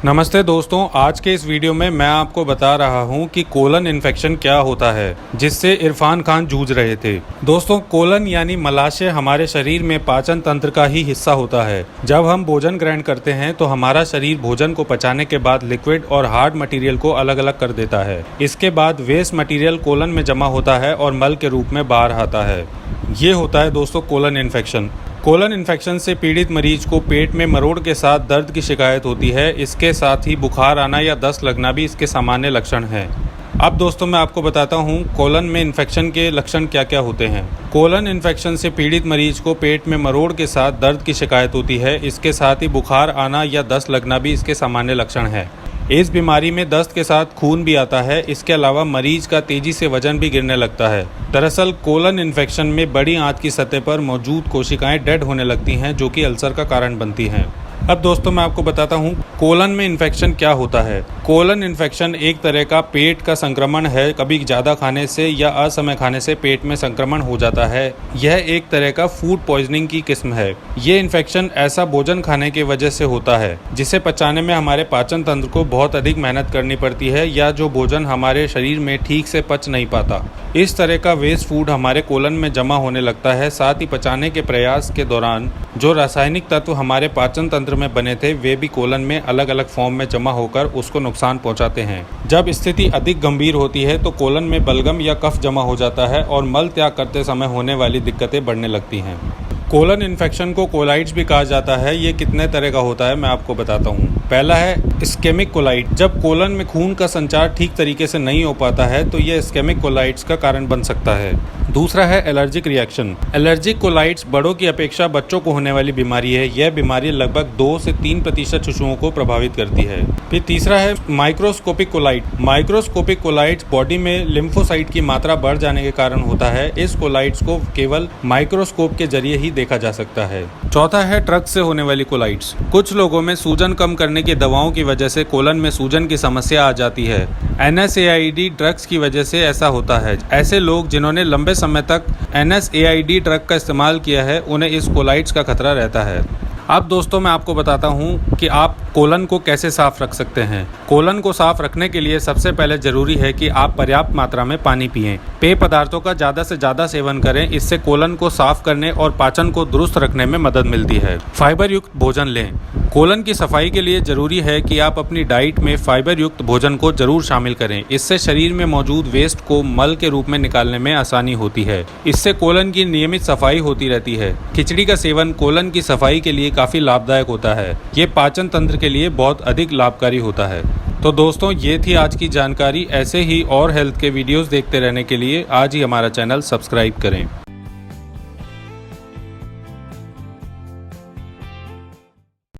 नमस्ते दोस्तों, आज के इस वीडियो में मैं आपको बता रहा हूं कि कोलन इन्फेक्शन क्या होता है जिससे इरफान खान जूझ रहे थे। दोस्तों, कोलन यानी मलाशय हमारे शरीर में पाचन तंत्र का ही हिस्सा होता है। जब हम भोजन ग्रहण करते हैं तो हमारा शरीर भोजन को पचाने के बाद लिक्विड और हार्ड मटेरियल को अलग अलग कर देता है। इसके बाद वेस्ट मटेरियल कोलन में जमा होता है और मल के रूप में बाहर आता है। ये होता है दोस्तों कोलन इन्फेक्शन। कोलन इन्फेक्शन से पीड़ित मरीज को पेट में मरोड़ के साथ दर्द की शिकायत होती है। इसके साथ ही बुखार आना या दस्त लगना भी इसके सामान्य लक्षण हैं। अब दोस्तों मैं आपको बताता हूँ कोलन में इन्फेक्शन के लक्षण क्या क्या होते हैं। कोलन इन्फेक्शन से पीड़ित मरीज को पेट में मरोड़ के साथ दर्द की शिकायत होती है। इसके साथ ही बुखार आना या दस्त लगना भी इसके सामान्य लक्षण है। इस बीमारी में दस्त के साथ खून भी आता है। इसके अलावा मरीज का तेजी से वजन भी गिरने लगता है। दरअसल कोलन इन्फेक्शन में बड़ी आंत की सतह पर मौजूद कोशिकाएं डेड होने लगती हैं, जो कि अल्सर का कारण बनती हैं। अब दोस्तों मैं आपको बताता हूँ कोलन में इन्फेक्शन क्या होता है। कोलन इन्फेक्शन एक तरह का पेट का संक्रमण है। कभी ज़्यादा खाने से या असमय खाने से पेट में संक्रमण हो जाता है। यह एक तरह का फूड पॉइजनिंग की किस्म है। ये इन्फेक्शन ऐसा भोजन खाने की वजह से होता है जिसे पचाने में हमारे पाचन तंत्र को बहुत अधिक मेहनत करनी पड़ती है, या जो भोजन हमारे शरीर में ठीक से पच नहीं पाता। इस तरह का वेस्ट फूड हमारे कोलन में जमा होने लगता है। साथ ही पचाने के प्रयास के दौरान जो रासायनिक तत्व हमारे पाचन तंत्र में बने थे वे भी कोलन में अलग अलग फॉर्म में जमा होकर उसको नुकसान पहुंचाते हैं। जब स्थिति अधिक गंभीर होती है तो कोलन में बलगम या कफ जमा हो जाता है और मल त्याग करते समय होने वाली दिक्कतें बढ़ने लगती हैं। कोलन इन्फेक्शन को कोलाइट्स भी कहा जाता है। ये कितने तरह का होता है मैं आपको बताता हूँ। पहला है इस्केमिक कोलाइट। जब कोलन में खून का संचार ठीक तरीके से नहीं हो पाता है तो ये इस्केमिक कोलाइट्स का कारण बन सकता है। दूसरा है एलर्जिक रिएक्शन। एलर्जिक कोलाइट्स बड़ों की अपेक्षा बच्चों को होने वाली बीमारी है। यह बीमारी लगभग 2 से 3% शिशुओं को प्रभावित करती है। फिर तीसरा है माइक्रोस्कोपिक कोलाइट। माइक्रोस्कोपिक कोलाइट्स बॉडी में लिम्फोसाइट की मात्रा बढ़ जाने के कारण होता है। इस कोलाइट्स को केवल माइक्रोस्कोप के जरिए ही देखा जा सकता है। चौथा है ड्रग्स से होने वाली कोलाइट्स। कुछ लोगों में सूजन कम करने की दवाओं की वजह से कोलन में सूजन की समस्या आ जाती है। NSAID ड्रग्स की वजह से ऐसा होता है। ऐसे लोग जिन्होंने लंबे समय तक NSAID ड्रग का इस्तेमाल किया है उन्हें इस कोलाइट्स का खतरा रहता है। अब दोस्तों मैं आपको बताता हूँ कि आप कोलन को कैसे साफ रख सकते हैं। कोलन को साफ रखने के लिए सबसे पहले जरूरी है कि आप पर्याप्त मात्रा में पानी पिएं। पेय पदार्थों का ज़्यादा से ज़्यादा सेवन करें। इससे कोलन को साफ करने और पाचन को दुरुस्त रखने में मदद मिलती है। फाइबर युक्त भोजन लें। कोलन की सफाई के लिए जरूरी है कि आप अपनी डाइट में फाइबर युक्त भोजन को जरूर शामिल करें। इससे शरीर में मौजूद वेस्ट को मल के रूप में निकालने में आसानी होती है। इससे कोलन की नियमित सफाई होती रहती है। खिचड़ी का सेवन कोलन की सफाई के लिए काफ़ी लाभदायक होता है। ये पाचन तंत्र के लिए बहुत अधिक लाभकारी होता है। तो दोस्तों ये थी आज की जानकारी। ऐसे ही और हेल्थ के वीडियोस देखते रहने के लिए आज ही हमारा चैनल सब्सक्राइब करें।